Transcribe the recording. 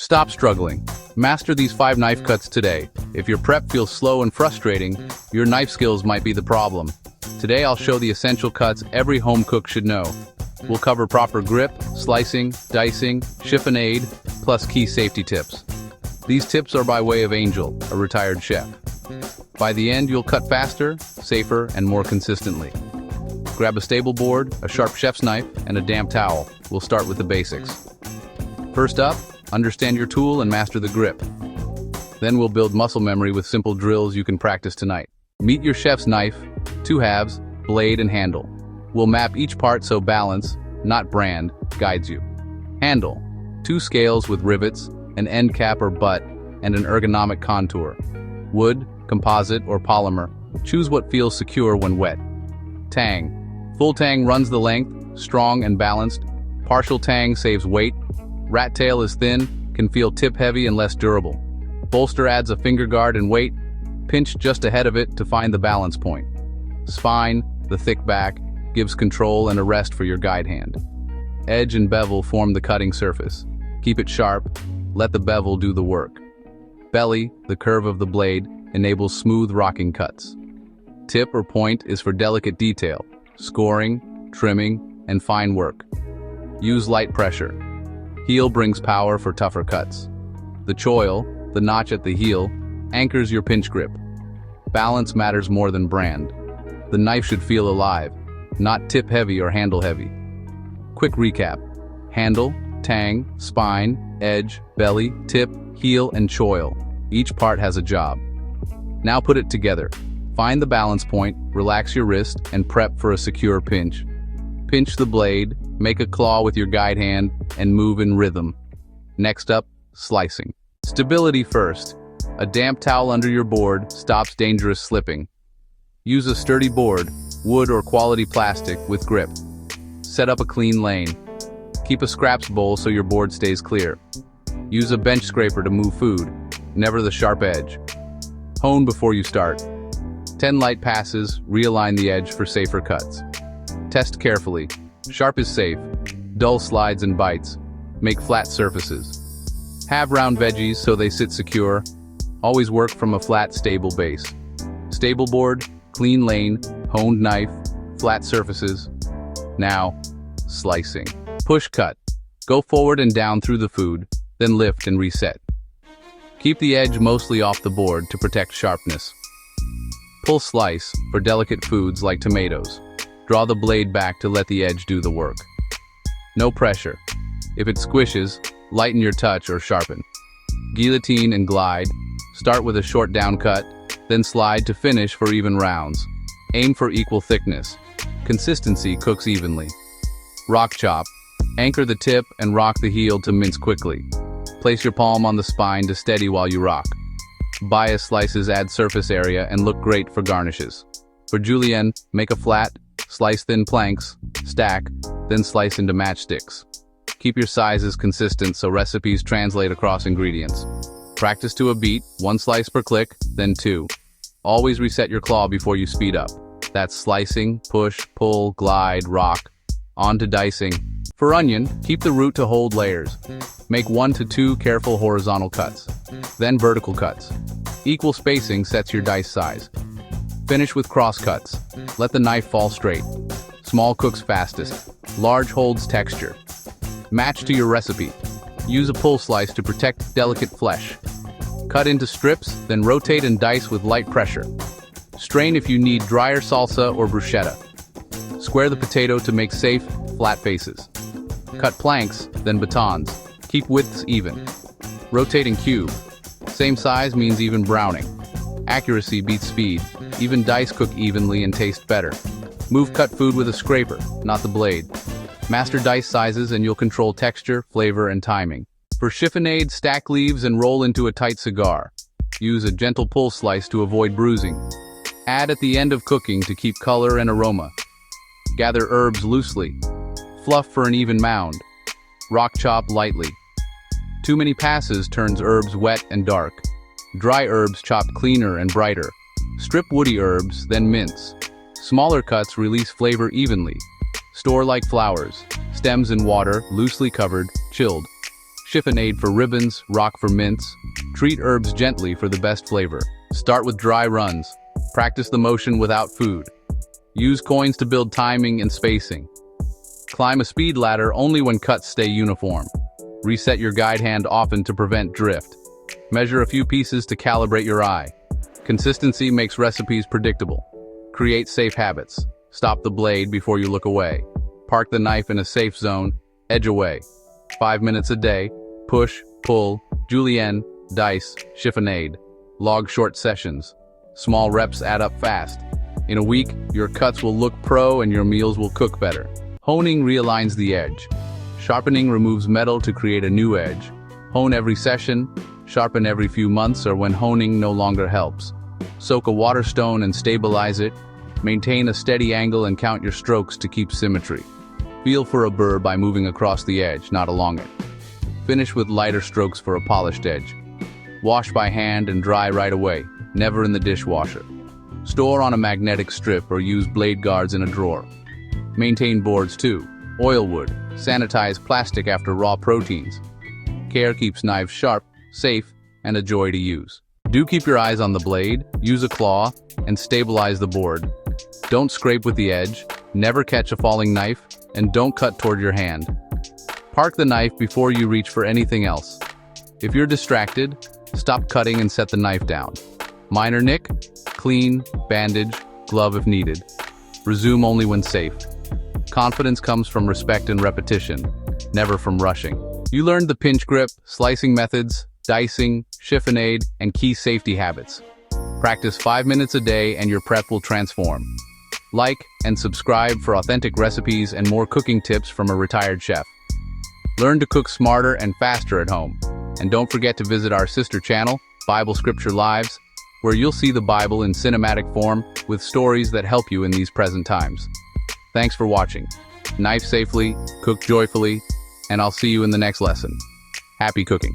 Stop struggling. Master these 5 knife cuts today. If your prep feels slow and frustrating, your knife skills might be the problem. Today I'll show the essential cuts every home cook should know. We'll cover proper grip, slicing, dicing, chiffonade, plus key safety tips. These tips are by way of Angel, a retired chef. By the end, you'll cut faster, safer, and more consistently. Grab a stable board, a sharp chef's knife, and a damp towel. We'll start with the basics. First up, understand your tool and master the grip. Then we'll build muscle memory with simple drills you can practice tonight. Meet your chef's knife, 2 halves, blade and handle. We'll map each part so balance, not brand, guides you. Handle, 2 scales with rivets, an end cap or butt, and an ergonomic contour. Wood, composite, or polymer. Choose what feels secure when wet. Tang. Full tang runs the length, strong and balanced. Partial tang saves weight. Rat tail is thin, can feel tip-heavy and less durable. Bolster adds a finger guard and weight. Pinch just ahead of it to find the balance point. Spine, the thick back, gives control and a rest for your guide hand. Edge and bevel form the cutting surface. Keep it sharp, let the bevel do the work. Belly, the curve of the blade, enables smooth rocking cuts. Tip or point is for delicate detail, scoring, trimming, and fine work. Use light pressure. Heel brings power for tougher cuts. The choil, the notch at the heel, anchors your pinch grip. Balance matters more than brand. The knife should feel alive, not tip-heavy or handle-heavy. Quick recap. Handle, tang, spine, edge, belly, tip, heel, and choil. Each part has a job. Now put it together. Find the balance point, relax your wrist, and prep for a secure pinch. Pinch the blade, make a claw with your guide hand, and move in rhythm. Next up, slicing. Stability first. A damp towel under your board stops dangerous slipping. Use a sturdy board, wood or quality plastic, with grip. Set up a clean lane. Keep a scraps bowl so your board stays clear. Use a bench scraper to move food, never the sharp edge. Hone before you start. 10 light passes, realign the edge for safer cuts. Test carefully. Sharp is safe. Dull slides and bites. Make flat surfaces. Have round veggies so they sit secure. Always work from a flat, stable base. Stable board, clean lane, honed knife, flat surfaces. Now, slicing. Push cut. Go forward and down through the food, then lift and reset. Keep the edge mostly off the board to protect sharpness. Pull slice for delicate foods like tomatoes. Draw the blade back to let the edge do the work. No pressure. If it squishes, lighten your touch or sharpen. Guillotine and glide. Start with a short down cut, then slide to finish for even rounds. Aim for equal thickness. Consistency cooks evenly. Rock chop. Anchor the tip and rock the heel to mince quickly. Place your palm on the spine to steady while you rock. Bias slices add surface area and look great for garnishes. For julienne, make a flat, slice thin planks, stack, then slice into matchsticks. Keep your sizes consistent so recipes translate across ingredients. Practice to a beat, 1 slice per click, then 2. Always reset your claw before you speed up. That's slicing, push, pull, glide, rock. On to dicing. For onion, keep the root to hold layers. Make 1 to 2 careful horizontal cuts, then vertical cuts. Equal spacing sets your dice size. Finish with cross cuts. Let the knife fall straight. Small cooks fastest. Large holds texture. Match to your recipe. Use a pull slice to protect delicate flesh. Cut into strips, then rotate and dice with light pressure. Strain if you need drier salsa or bruschetta. Square the potato to make safe, flat faces. Cut planks, then batons. Keep widths even. Rotate and cube. Same size means even browning. Accuracy beats speed. Even dice cook evenly and taste better. Move cut food with a scraper, not the blade. Master dice sizes and you'll control texture, flavor, and timing. For chiffonade, stack leaves and roll into a tight cigar. Use a gentle pull slice to avoid bruising. Add at the end of cooking to keep color and aroma. Gather herbs loosely. Fluff for an even mound. Rock chop lightly. Too many passes turns herbs wet and dark. Dry herbs chop cleaner and brighter. Strip woody herbs, then mince. Smaller cuts release flavor evenly. Store like flowers. Stems in water, loosely covered, chilled. Chiffonade for ribbons, rock for mince. Treat herbs gently for the best flavor. Start with dry runs. Practice the motion without food. Use coins to build timing and spacing. Climb a speed ladder only when cuts stay uniform. Reset your guide hand often to prevent drift. Measure a few pieces to calibrate your eye. Consistency makes recipes predictable. Create safe habits. Stop the blade before you look away. Park the knife in a safe zone. Edge away. 5 minutes a day. Push, pull, julienne, dice, chiffonade. Log short sessions. Small reps add up fast. In a week, your cuts will look pro and your meals will cook better. Honing realigns the edge. Sharpening removes metal to create a new edge. Hone every session, sharpen every few months or when honing no longer helps. Soak a water stone and stabilize it. Maintain a steady angle and count your strokes to keep symmetry. Feel for a burr by moving across the edge, not along it. Finish with lighter strokes for a polished edge. Wash by hand and dry right away, never in the dishwasher. Store on a magnetic strip or use blade guards in a drawer. Maintain boards too. Oil wood. Sanitize plastic after raw proteins. Care keeps knives sharp, safe, and a joy to use. Do keep your eyes on the blade, use a claw, and stabilize the board. Don't scrape with the edge, never catch a falling knife, and don't cut toward your hand. Park the knife before you reach for anything else. If you're distracted, stop cutting and set the knife down. Minor nick? Clean, bandage, glove if needed. Resume only when safe. Confidence comes from respect and repetition, never from rushing. You learned the pinch grip, slicing methods, dicing, chiffonade, and key safety habits. Practice 5 minutes a day and your prep will transform. Like and subscribe for authentic recipes and more cooking tips from a retired chef. Learn to cook smarter and faster at home. And don't forget to visit our sister channel, Bible Scripture Lives, where you'll see the Bible in cinematic form with stories that help you in these present times. Thanks for watching. Knife safely, cook joyfully, and I'll see you in the next lesson. Happy cooking.